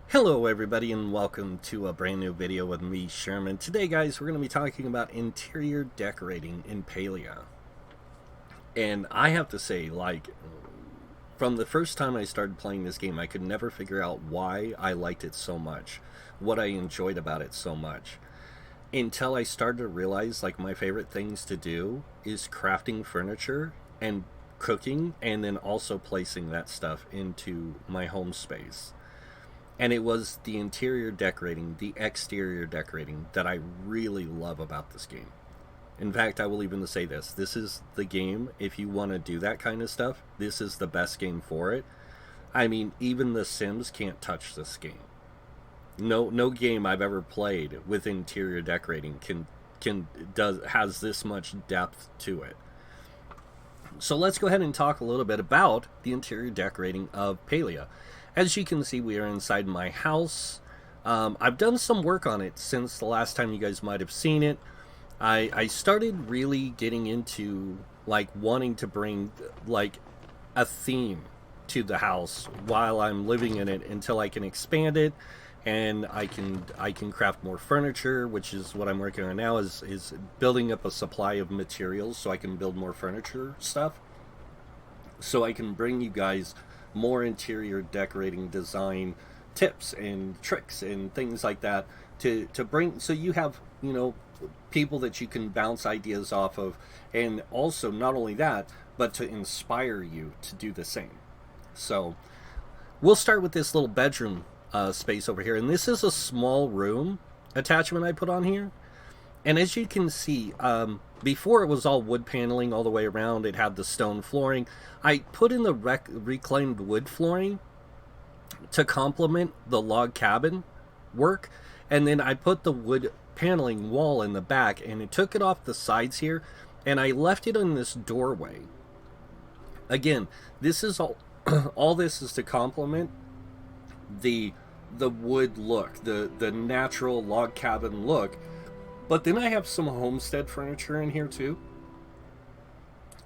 Hello everybody and welcome to a brand new video with me, Sherman. Today guys, we're going to be talking about interior decorating in Palia. And I have to say, from the first time I started playing this game, I could never figure out why I liked it so much, what I enjoyed about it so much. Until I started to realize, my favorite things to do is crafting furniture and cooking, and then also placing that stuff into my home space. And it was the interior decorating, the exterior decorating that I really love about this game. In fact, I will even say this. This is the game, if you want to do that kind of stuff, this is the best game for it. I mean, even the Sims can't touch this game. No game I've ever played with interior decorating has this much depth to it. So let's go ahead and talk a little bit about the interior decorating of Palia. As you can see, we are inside my house. I've done some work on it since the last time you guys might have seen it. I started really getting into wanting to bring a theme to the house while I'm living in it until I can expand it and I can craft more furniture, which is what I'm working on now, is building up a supply of materials so I can build more furniture stuff, so I can bring you guys more interior decorating design tips and tricks and things like that to bring, so you have, people that you can bounce ideas off of, and also not only that, but to inspire you to do the same. So we'll start with this little bedroom space over here, and this is a small room attachment I put on here. And as you can see, before it was all wood paneling all the way around. It had the stone flooring. I put in the reclaimed wood flooring to complement the log cabin work, and then I put the wood paneling wall in the back, and it took it off the sides here, and I left it in this doorway. Again, this is all all this is to complement the wood look, the natural log cabin look. But then I have some homestead furniture in here too,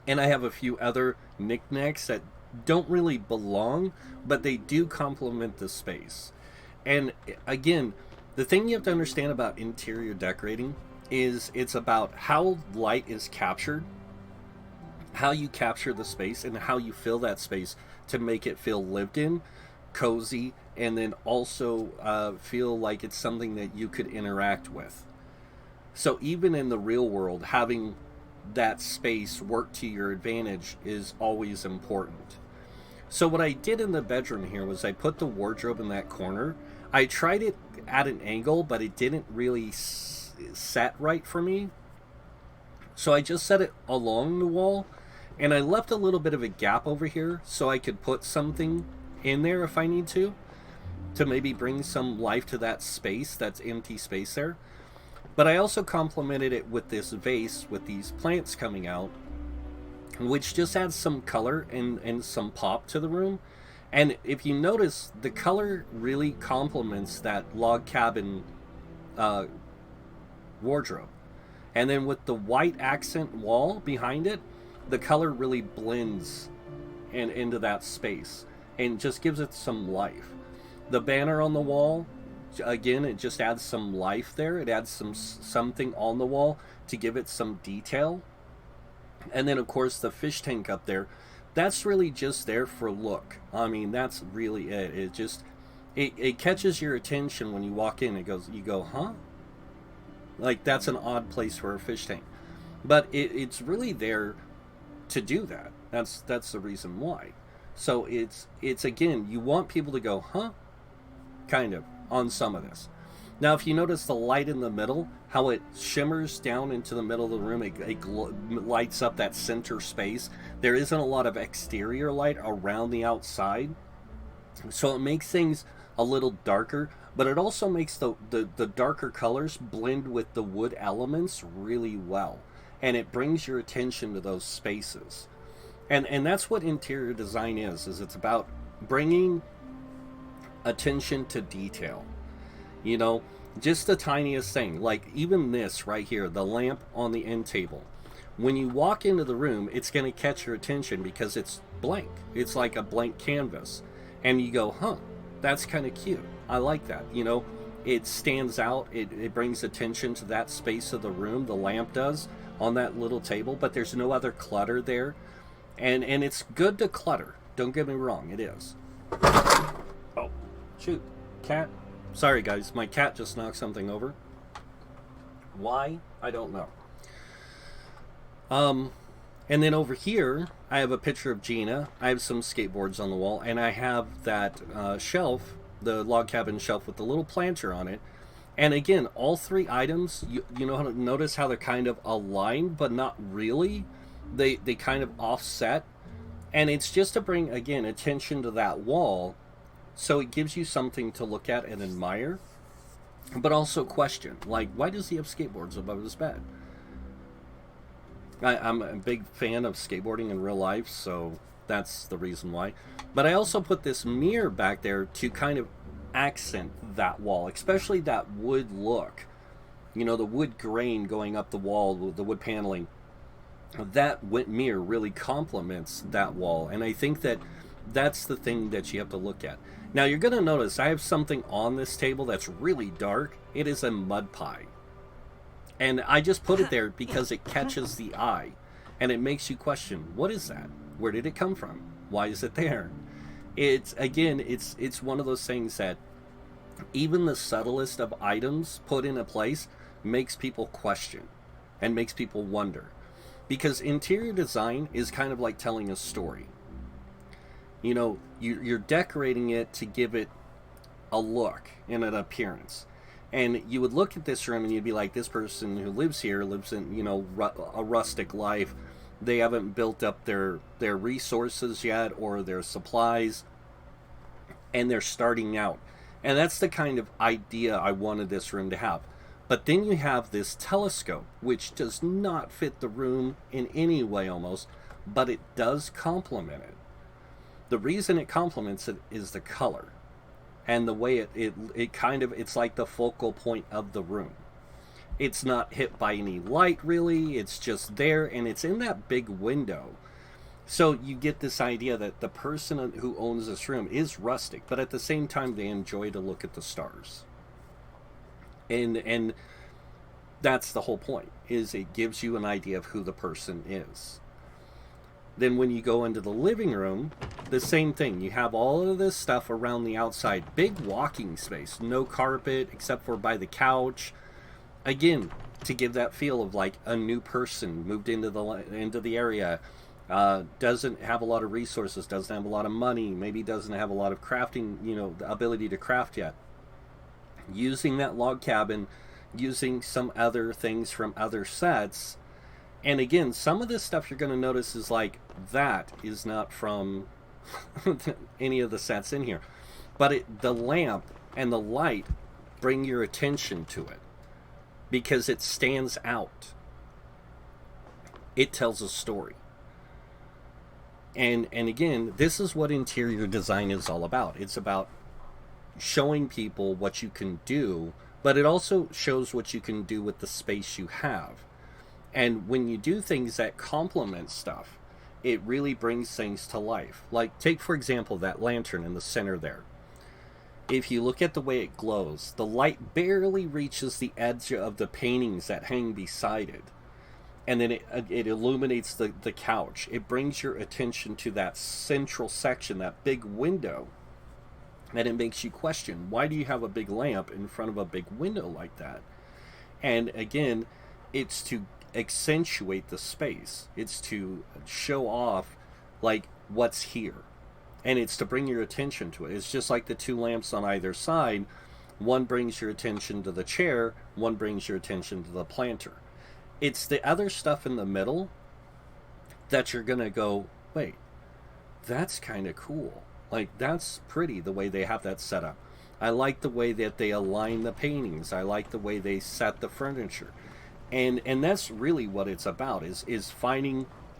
and I have a few other knickknacks that don't really belong, but they do complement the space. And again, the thing you have to understand about interior decorating is it's about how light is captured, how you capture the space, and how you fill that space to make it feel lived in, cozy, and then also feel like it's something that you could interact with. So even in the real world, having that space work to your advantage is always important. So what I did in the bedroom here was I put the wardrobe in that corner. I tried it at an angle, but it didn't really set right for me. So I just set it along the wall, and I left a little bit of a gap over here so I could put something in there if I need to maybe bring some life to that space, that's empty space there. But I also complemented it with this vase with these plants coming out, which just adds some color and some pop to the room. And if you notice, the color really complements that log cabin wardrobe. And then with the white accent wall behind it, the color really blends into that space and just gives it some life. The banner on the wall, again, it just adds some life there. It adds something on the wall to give it some detail. And then of course the fish tank up there, that's really just there for look. I mean, that's really it. It catches your attention when you walk in. You go, huh? Like, that's an odd place for a fish tank, but it's really there to do that. That's the reason why. So it's again, you want people to go, huh? Kind of on some of this. Now, if you notice the light in the middle, how it shimmers down into the middle of the room, it lights up that center space. There isn't a lot of exterior light around the outside, so it makes things a little darker, but it also makes the darker colors blend with the wood elements really well, and it brings your attention to those spaces. And that's what interior design is it's about bringing attention to detail. Just the tiniest thing, like even this right here, the lamp on the end table. When you walk into the room, it's going to catch your attention because it's blank. It's like a blank canvas. And you go, huh, that's kind of cute. I like that. You know, it stands out. It brings attention to that space of the room. The lamp does on that little table, but there's no other clutter there. And it's good to clutter. Don't get me wrong, it is. Oh, shoot. Cat. Sorry, guys. My cat just knocked something over. Why? I don't know. And then over here, I have a picture of Gina. I have some skateboards on the wall, and I have that shelf, the log cabin shelf with the little planter on it. And again, all three items, you know how to notice how they're kind of aligned, but not really. They kind of offset. And it's just to bring, again, attention to that wall, so it gives you something to look at and admire, but also question, like, why does he have skateboards above his bed? I'm a big fan of skateboarding in real life, so that's the reason why. But I also put this mirror back there to kind of accent that wall, especially that wood look. You know, the wood grain going up the wall, the wood paneling. That mirror really complements that wall, and I think that that's the thing that you have to look at. Now you're going to notice I have something on this table that's really dark. It is a mud pie. And I just put it there because it catches the eye. And it makes you question, what is that? Where did it come from? Why is it there? It's, again, it's one of those things that even the subtlest of items put in a place makes people question and makes people wonder. Because interior design is kind of like telling a story. You know, you're decorating it to give it a look and an appearance. And you would look at this room and you'd be like, this person who lives here lives in, you know, a rustic life. They haven't built up their resources yet or their supplies, and they're starting out. And that's the kind of idea I wanted this room to have. But then you have this telescope, which does not fit the room in any way almost, but it does complement it. The reason it complements it is the color. And the way it kind of, it's like the focal point of the room. It's not hit by any light, really. It's just there, and it's in that big window. So you get this idea that the person who owns this room is rustic, but at the same time, they enjoy to look at the stars. And that's the whole point, is it gives you an idea of who the person is. Then when you go into the living room, the same thing. You have all of this stuff around the outside. Big walking space. No carpet except for by the couch. Again, to give that feel of like a new person moved into the area. Doesn't have a lot of resources. Doesn't have a lot of money. Maybe doesn't have a lot of crafting, you know, the ability to craft yet. Using that log cabin. Using some other things from other sets. And again, some of this stuff you're going to notice is like, that is not from any of the sets in here. But the lamp and the light bring your attention to it. Because it stands out. It tells a story. And again, this is what interior design is all about. It's about showing people what you can do, but it also shows what you can do with the space you have. And when you do things that complement stuff, it really brings things to life. Like, take, for example, that lantern in the center there. If you look at the way it glows, the light barely reaches the edge of the paintings that hang beside it. And then it illuminates the couch. It brings your attention to that central section, that big window. And it makes you question, why do you have a big lamp in front of a big window like that? And again, it's to accentuate the space. It's to show off like what's here, and it's to bring your attention to it. It's just like the two lamps on either side. One brings your attention to the chair, one brings your attention to the planter. It's the other stuff in the middle that you're gonna go, wait, that's kind of cool. Like, that's pretty the way they have that set up. I like the way that they align the paintings. I like the way they set the furniture. And that's really what it's about, is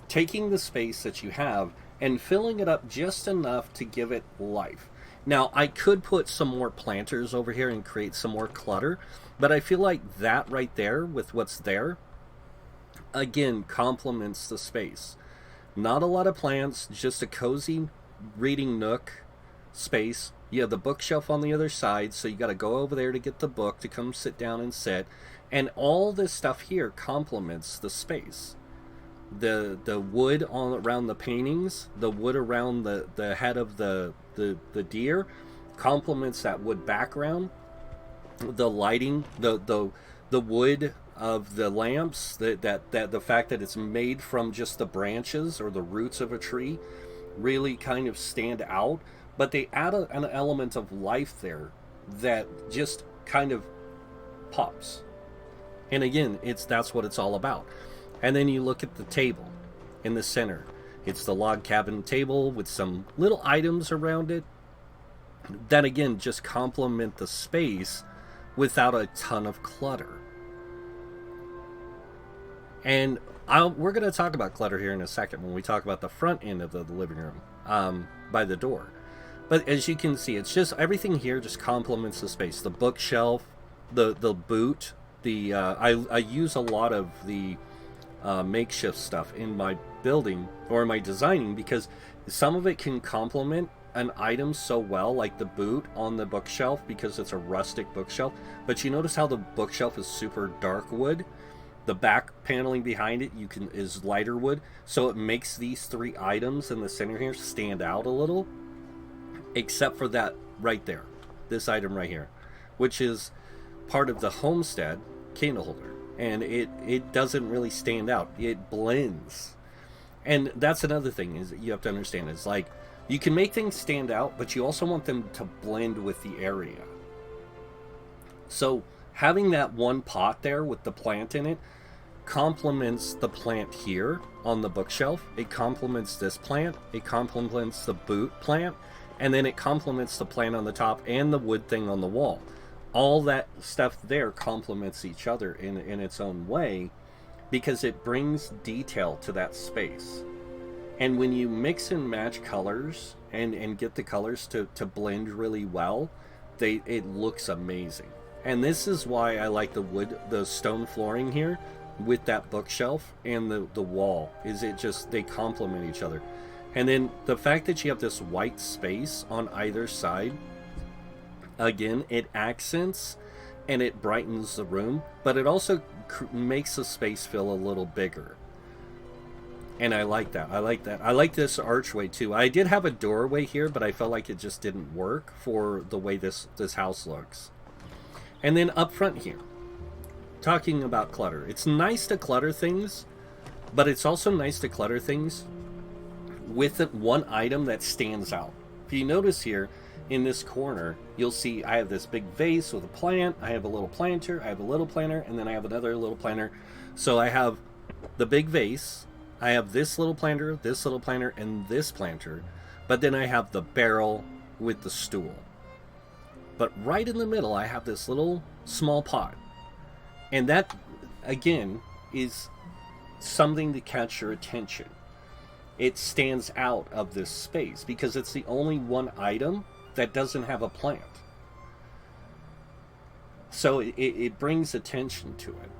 taking the space that you have and filling it up just enough to give it life. Now, I could put some more planters over here and create some more clutter, but I feel like that right there with what's there, again, complements the space. Not a lot of plants, just a cozy reading nook space. You have the bookshelf on the other side, so you got to go over there to get the book to come sit down and sit. And all this stuff here complements the space. The wood on around the paintings, the wood around the head of the deer complements that wood background. The lighting, the wood of the lamps, that the fact that it's made from just the branches or the roots of a tree really kind of stand out, but they add an element of life there that just kind of pops. And again, that's what it's all about. And then you look at the table in the center. It's the log cabin table with some little items around it that again just complement the space without a ton of clutter. And we're going to talk about clutter here in a second when we talk about the front end of the living room by the door. But as you can see, it's just everything here just complements the space. The bookshelf, the boot, I use a lot of the makeshift stuff in my building or my designing because some of it can complement an item so well, like the boot on the bookshelf because it's a rustic bookshelf. But you notice how the bookshelf is super dark wood. The back paneling behind it is lighter wood, so it makes these three items in the center here stand out a little, except for that right there, this item right here, which is part of the homestead candle holder, and it doesn't really stand out. It blends. And that's another thing is that you have to understand is like you can make things stand out, but you also want them to blend with the area. So having that one pot there with the plant in it complements the plant here on the bookshelf. It complements this plant. It complements the boot plant. And then it complements the plant on the top and the wood thing on the wall. All that stuff there complements each other in its own way because it brings detail to that space. And when you mix and match colors and get the colors to blend really well, it looks amazing. And this is why I like the stone flooring here with that bookshelf and the wall, is they complement each other. And then the fact that you have this white space on either side, again, it accents and it brightens the room, but it also makes the space feel a little bigger. And I like that. I like this archway too. I did have a doorway here, but I felt like it just didn't work for the way this house looks. And then up front here, talking about clutter. It's nice to clutter things, but it's also nice to clutter things with one item that stands out. If you notice here in this corner, you'll see I have this big vase with a plant. I have a little planter. I have a little planter, and then I have another little planter. So I have the big vase. I have this little planter, and this planter. But then I have the barrel with the stool. But right in the middle, I have this little small pot. And that, again, is something to catch your attention. It stands out of this space because it's the only one item that doesn't have a plant. So it brings attention to it.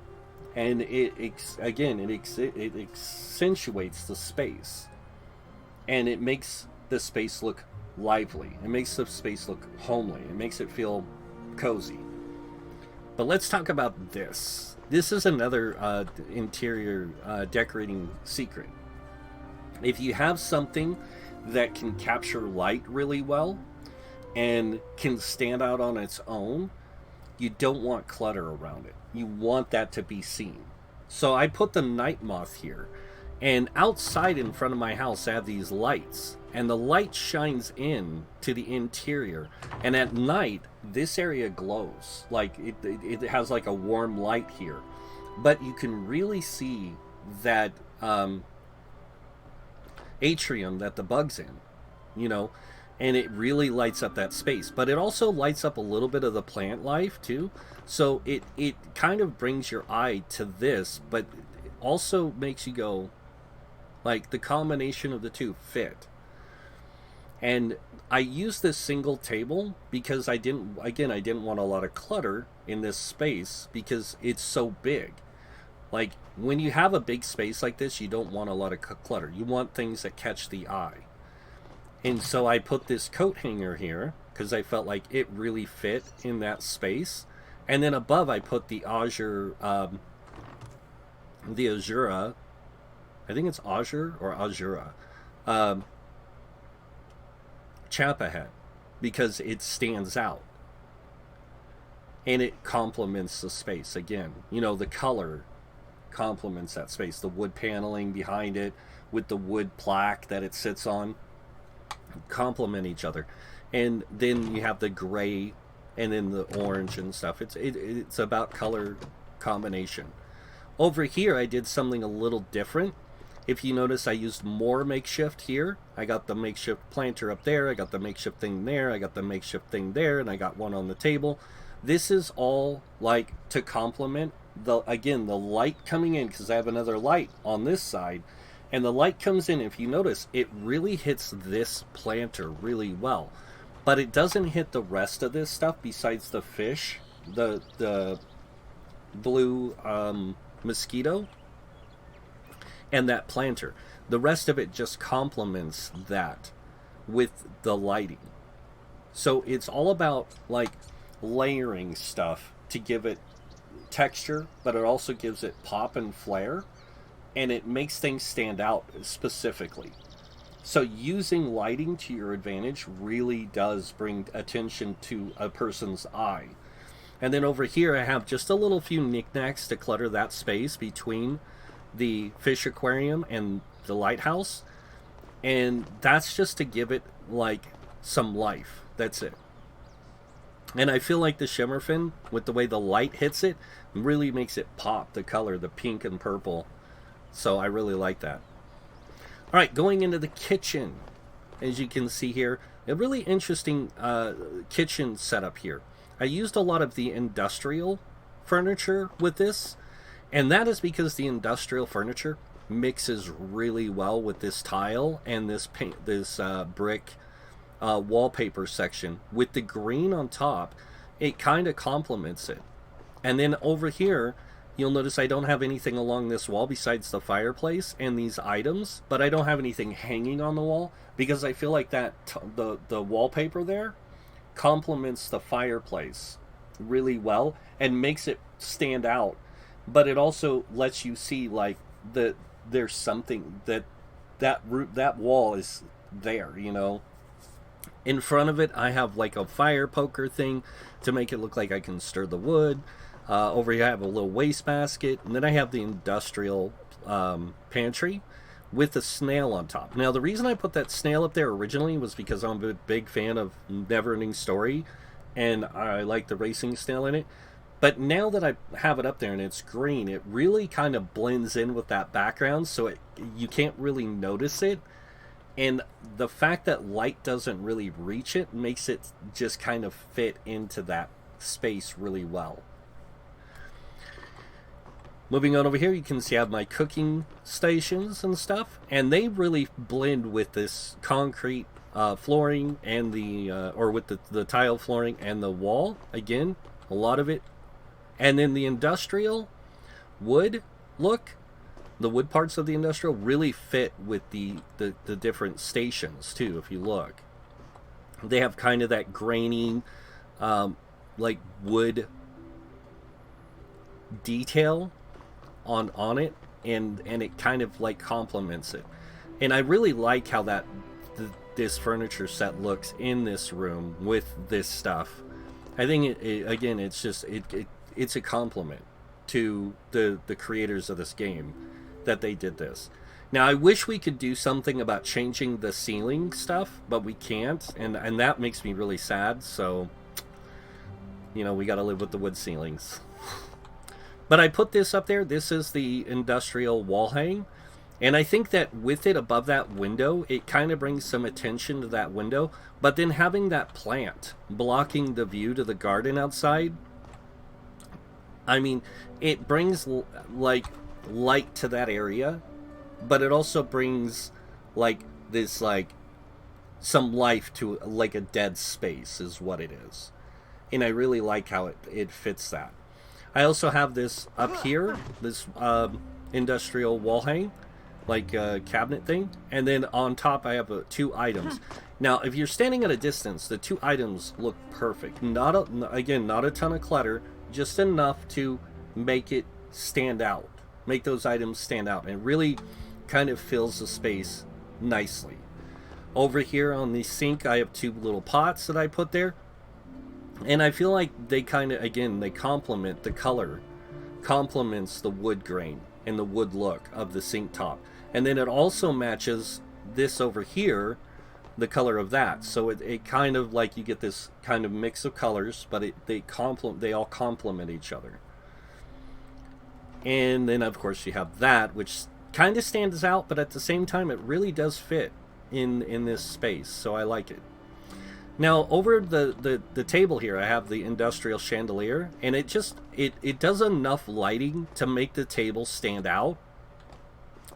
And it accentuates the space. And it makes the space look lively. It makes the space look homely. It makes it feel cozy. But let's talk about this. This is another interior decorating secret. If you have something that can capture light really well and can stand out on its own, you don't want clutter around it. You want that to be seen. So I put the night moth here. And outside in front of my house, I have these lights. And the light shines in to the interior. And at night, this area glows. Like it has like a warm light here. But you can really see that atrium that the bug's in, and it really lights up that space. But it also lights up a little bit of the plant life too. So it kind of brings your eye to this, but also makes you go, like, the combination of the two fit. And I used this single table because I didn't want a lot of clutter in this space because it's so big. Like, when you have a big space like this, you don't want a lot of clutter. You want things that catch the eye. And so I put this coat hanger here because I felt like it really fit in that space. And then above I put the Azura, I think it's Azure or Azura, um, Champa head, because it stands out and it complements the space. Again, you know, the color complements that space, the wood paneling behind it with the wood plaque that it sits on complement each other. And then you have the gray and then the orange and stuff. It's about color combination. Over here I did something a little different. If you notice, I used more makeshift here. I got the makeshift planter up there, I got the makeshift thing there, I got the makeshift thing there, and I got one on the table. This is all like to complement the, again, the light coming in, because I have another light on this side, and the light comes in. If you notice, it really hits this planter really well, but it doesn't hit the rest of this stuff besides the fish, the blue mosquito, and that planter. The rest of it just complements that with the lighting. So it's all about like layering stuff to give it texture, but it also gives it pop and flair, and it makes things stand out specifically. So using lighting to your advantage really does bring attention to a person's eye. And then over here I have just a little few knickknacks to clutter that space between the fish aquarium and the lighthouse, and that's just to give it like some life. That's it. And I feel like the shimmer fin, with the way the light hits it, really makes it pop, the color, the pink and purple. So I really like that. All right, going into the kitchen. As you can see here, a really interesting kitchen setup here. I used a lot of the industrial furniture with this, and that is because the industrial furniture mixes really well with this tile and this paint, this brick wallpaper section. With the green on top, it kind of complements it. And then over here, you'll notice I don't have anything along this wall besides the fireplace and these items, but I don't have anything hanging on the wall because I feel like that the wallpaper there complements the fireplace really well and makes it stand out. But it also lets you see like there's something that wall is there, you know. In front of it, I have like a fire poker thing to make it look like I can stir the wood. Over here, I have a little wastebasket, and then I have the industrial pantry with a snail on top. Now, the reason I put that snail up there originally was because I'm a big fan of Neverending Story, and I like the racing snail in it. But now that I have it up there and it's green, it really kind of blends in with that background, so you can't really notice it. And the fact that light doesn't really reach it makes it just kind of fit into that space really well. Moving on over here, you can see I have my cooking stations and stuff, and they really blend with this concrete flooring and or with the tile flooring and the wall. Again, a lot of it. And then the industrial wood look, the wood parts of the industrial really fit with the different stations too. If you look, they have kind of that grainy like wood detail on it, and it kind of like complements it. And I really like how this furniture set looks in this room with this stuff. I think again, it's just it's a compliment to the creators of this game that they did this. Now, I wish we could do something about changing the ceiling stuff, but we can't, and that makes me really sad. So, you know, we got to live with the wood ceilings. But I put this up there. This is the industrial wall hang, and I think that with it above that window, it kind of brings some attention to that window. But then having that plant blocking the view to the garden outside, I mean, it brings like light to that area, but it also brings like this, like some life to like a dead space is what it is. And I really like how it fits that. I also have this up here, this industrial wall hang, like cabinet thing, and then on top I have two items. Now, if you're standing at a distance, the two items look perfect. Again, not a ton of clutter, just enough to make it stand out, make those items stand out, and really kind of fills the space nicely. Over here on the sink, I have two little pots that I put there, and I feel like they kind of, again, they complement the color, complements the wood grain and the wood look of the sink top. And then it also matches this over here, the color of that. So it kind of like you get this kind of mix of colors, but they all complement each other. And then of course you have that, which kind of stands out, but at the same time it really does fit in this space. So I like it. Now over the table here, I have the industrial chandelier, and it does enough lighting to make the table stand out,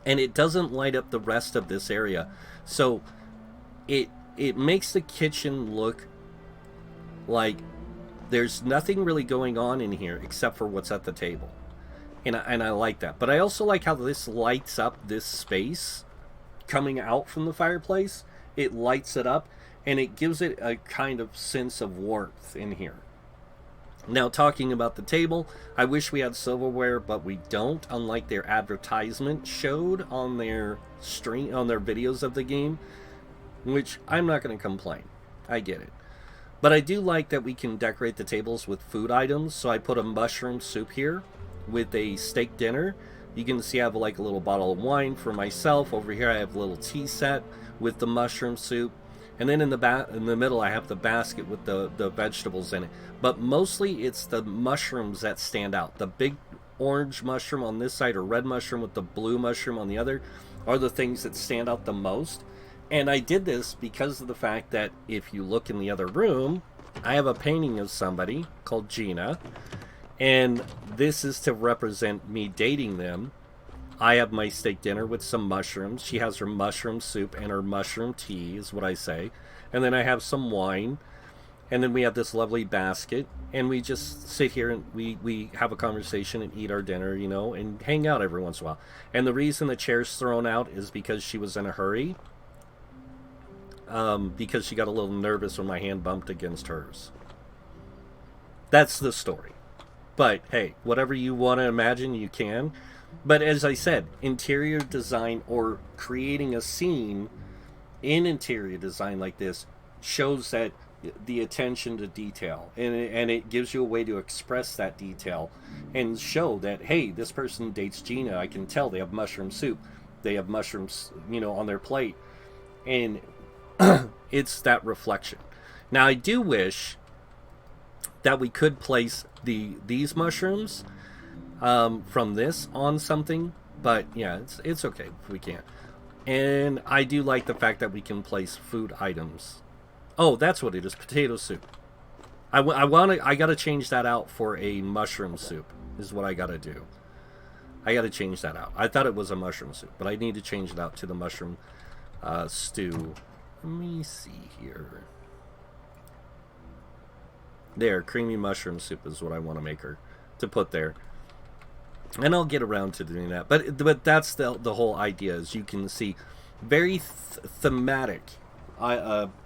and it doesn't light up the rest of this area. So it makes the kitchen look like there's nothing really going on in here except for what's at the table. And I like that. But I also like how this lights up this space coming out from the fireplace. It lights it up, and it gives it a kind of sense of warmth in here. Now, talking about the table, I wish we had silverware, but we don't, unlike their advertisement showed on their videos of the game, which I'm not going to complain. I get it. But I do like that we can decorate the tables with food items. So I put a mushroom soup here with a steak dinner. You can see I have like a little bottle of wine for myself. Over here I have a little tea set with the mushroom soup. And then in the middle I have the basket with the vegetables in it. But mostly it's the mushrooms that stand out. The big orange mushroom on this side, or red mushroom with the blue mushroom on the other, are the things that stand out the most. And I did this because of the fact that if you look in the other room, I have a painting of somebody called Gina. And this is to represent me dating them. I have my steak dinner with some mushrooms. She has her mushroom soup and her mushroom tea, is what I say. And then I have some wine. And then we have this lovely basket. And we just sit here and we have a conversation and eat our dinner, you know, and hang out every once in a while. And the reason the chair's thrown out is because she was in a hurry. Because she got a little nervous when my hand bumped against hers. That's the story. But hey, whatever you want to imagine, you can. But as I said, interior design or creating a scene in interior design like this shows that the attention to detail, and it gives you a way to express that detail and show that, hey, this person dates Gina. I can tell they have mushroom soup, they have mushrooms, you know, on their plate, and it's that reflection. Now I do wish that we could place these mushrooms from this on something, but yeah, it's okay if we can't. And I do like the fact that we can place food items. Oh, that's what it is, potato soup. I gotta change that out for a mushroom soup, is what I gotta do. I gotta change that out. I thought it was a mushroom soup, but I need to change it out to the mushroom stew. Let me see here. There, creamy mushroom soup is what I want to make her to put there. And I'll get around to doing that. But that's the whole idea, is you can see very thematic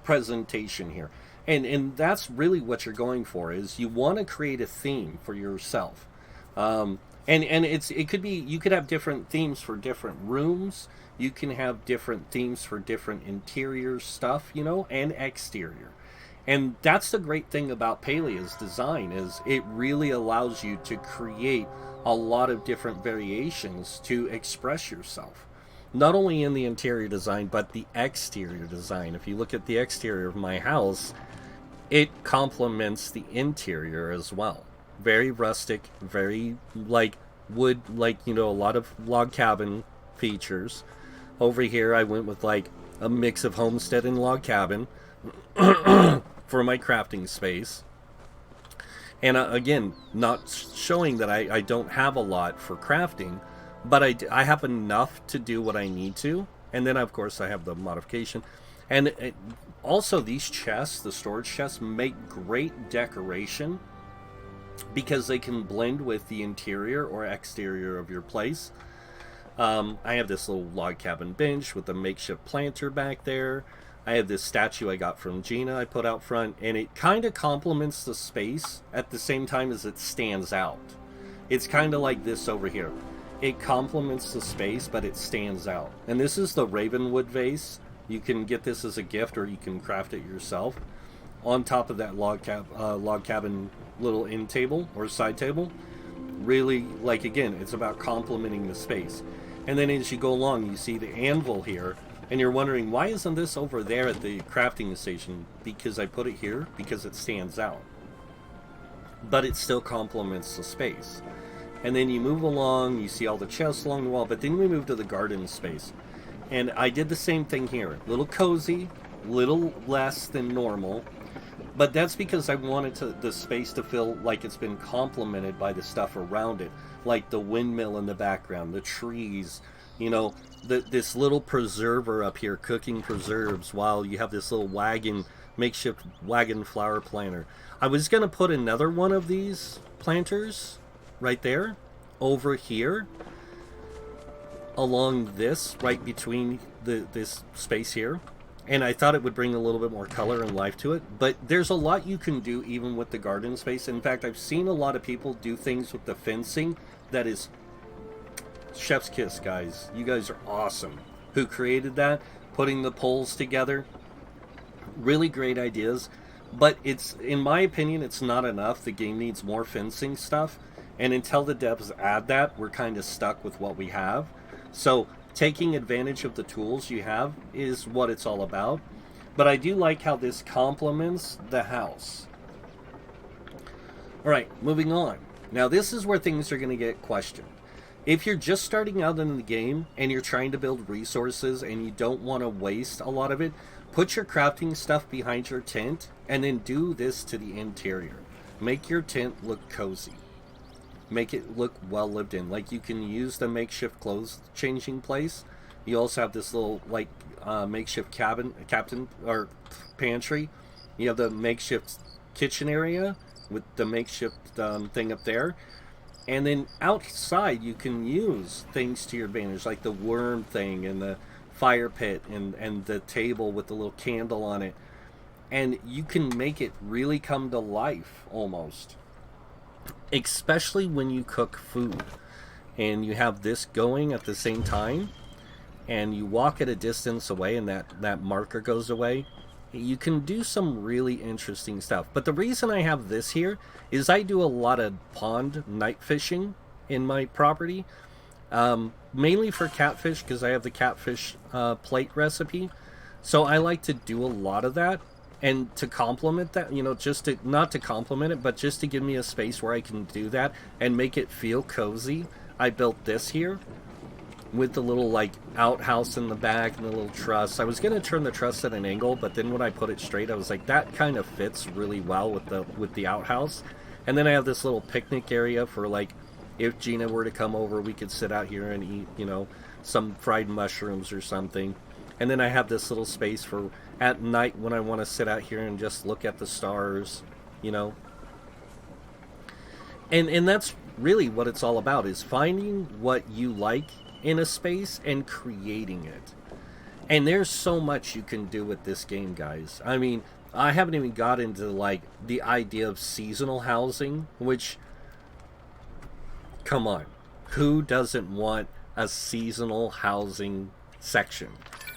presentation here. And that's really what you're going for, is you want to create a theme for yourself. And it could be, you could have different themes for different rooms. You can have different themes for different interior stuff, you know, and exterior. And that's the great thing about Palia's design, is it really allows you to create a lot of different variations to express yourself. Not only in the interior design, but the exterior design. If you look at the exterior of my house, it complements the interior as well. Very rustic, very like wood, like, you know, a lot of log cabin features. Over here I went with like a mix of homestead and log cabin for my crafting space. And again, not showing that I don't have a lot for crafting, but I have enough to do what I need to. And then of course I have the modification. And also these chests, the storage chests, make great decoration because they can blend with the interior or exterior of your place. I have this little log cabin bench with a makeshift planter back there. I have this statue I got from Gina I put out front, and it kind of complements the space at the same time as it stands out. It's kind of like this over here. It complements the space, but it stands out. And this is the Ravenwood vase. You can get this as a gift, or you can craft it yourself. On top of that log cabin little end table or side table. Really, like, again, it's about complementing the space. And then as you go along, you see the anvil here, and you're wondering, why isn't this over there at the crafting station? Because I put it here, because it stands out. But it still complements the space. And then you move along, you see all the chests along the wall, but then we move to the garden space. And I did the same thing here. Little cozy, little less than normal. But that's because I wanted the space to feel like it's been complemented by the stuff around it. Like the windmill in the background, the trees, you know, this little preserver up here cooking preserves while you have this little makeshift wagon flower planter. I was going to put another one of these planters right there, over here, along this, right between this space here. And I thought it would bring a little bit more color and life to it. But there's a lot you can do even with the garden space. In fact, I've seen a lot of people do things with the fencing that is chef's kiss, guys. You guys are awesome. Who created that? Putting the poles together. Really great ideas. But it's, in my opinion, it's not enough. The game needs more fencing stuff. And until the devs add that, we're kind of stuck with what we have. So taking advantage of the tools you have is what it's all about. But I do like how this complements the house. Alright, moving on. Now this is where things are going to get questioned. If you're just starting out in the game and you're trying to build resources and you don't want to waste a lot of it, put your crafting stuff behind your tent and then do this to the interior. Make your tent look cozy. Make it look well lived in. Like, you can use the makeshift clothes changing place. You also have this little like makeshift captain or pantry. You have the makeshift kitchen area with the makeshift thing up there. And then outside you can use things to your advantage, like the worm thing and the fire pit and the table with the little candle on it. And you can make it really come to life almost. Especially when you cook food and you have this going at the same time and you walk at a distance away and that marker goes away, you can do some really interesting stuff. But the reason I have this here is I do a lot of pond night fishing in my property, mainly for catfish, because I have the catfish plate recipe. So I like to do a lot of that. And to complement that, you know, just to, not to complement it, but just to give me a space where I can do that and make it feel cozy, I built this here with the little, like, outhouse in the back and the little truss. I was going to turn the truss at an angle, but then when I put it straight, I was like, that kind of fits really well with the outhouse. And then I have this little picnic area for, like, if Gina were to come over, we could sit out here and eat, you know, some fried mushrooms or something. And then I have this little space for at night when I want to sit out here and just look at the stars, you know. And that's really what it's all about, is finding what you like in a space and creating it. And there's so much you can do with this game, guys. I mean, I haven't even got into, like, the idea of seasonal housing, which, come on, who doesn't want a seasonal housing section?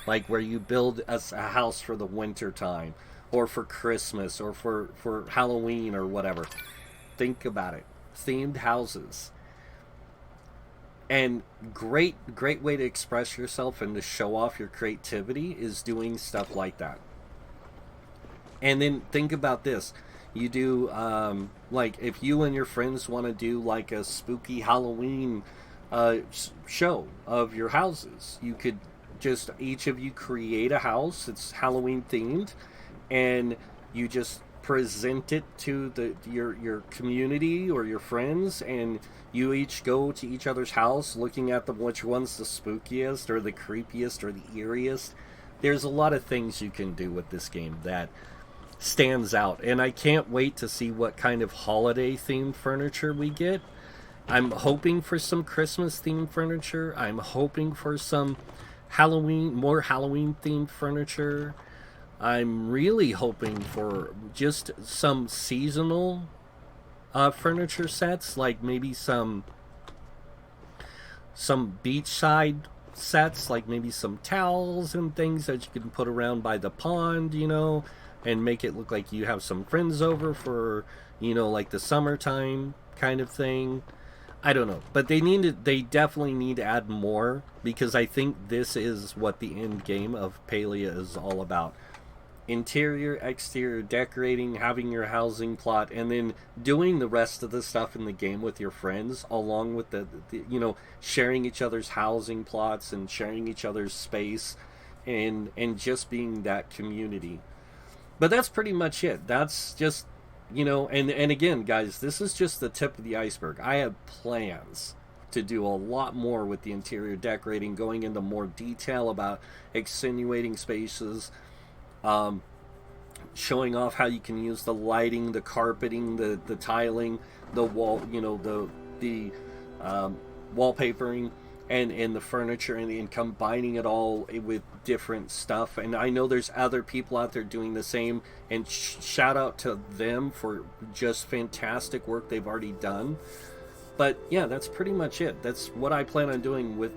Like, where you build a house for the winter time, or for Christmas, or for Halloween, or whatever. Think about it. Themed houses. And great way to express yourself and to show off your creativity is doing stuff like that. And then think about this. You do, like, if you and your friends want to do, like, a spooky Halloween show of your houses, you could just, each of you create a house. It's Halloween themed, and you just present it to your community or your friends, and you each go to each other's house looking at them, which one's the spookiest or the creepiest or the eeriest. There's a lot of things you can do with this game that stands out, and I can't wait to see what kind of holiday themed furniture we get. I'm hoping for some Christmas themed furniture. I'm hoping for some Halloween, more Halloween themed furniture. I'm really hoping for just some seasonal furniture sets, like maybe some beachside sets, like maybe some towels and things that you can put around by the pond, and make it look like you have some friends over for, like the summertime kind of thing. I don't know, but they definitely need to add more, because I think this is what the end game of Palia is all about. Interior, exterior decorating, having your housing plot, and then doing the rest of the stuff in the game with your friends, along with the sharing each other's housing plots and sharing each other's space, and just being that community. But that's pretty much it. That's just, and again, guys, this is just the tip of the iceberg. I have plans to do a lot more with the interior decorating, going into more detail about extenuating spaces, showing off how you can use the lighting, the carpeting, the tiling, the wall, the wallpapering, and the furniture, and combining it all with different stuff. And I know there's other people out there doing the same, and shout out to them for just fantastic work they've already done. But yeah, that's pretty much it. That's what I plan on doing with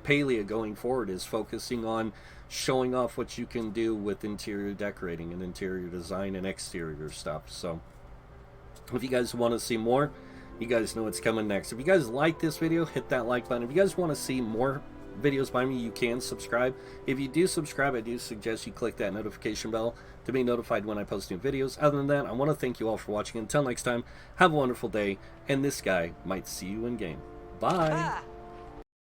Palia going forward, is focusing on showing off what you can do with interior decorating and interior design and exterior stuff. So if you guys want to see more, you guys know what's coming next. If you guys like this video, hit that like button. If you guys want to see more videos by me, you can subscribe. If you do subscribe, I do suggest you click that notification bell to be notified when I post new videos. Other than that, I want to thank you all for watching. Until next time, have a wonderful day, and this guy might see you in game. Bye.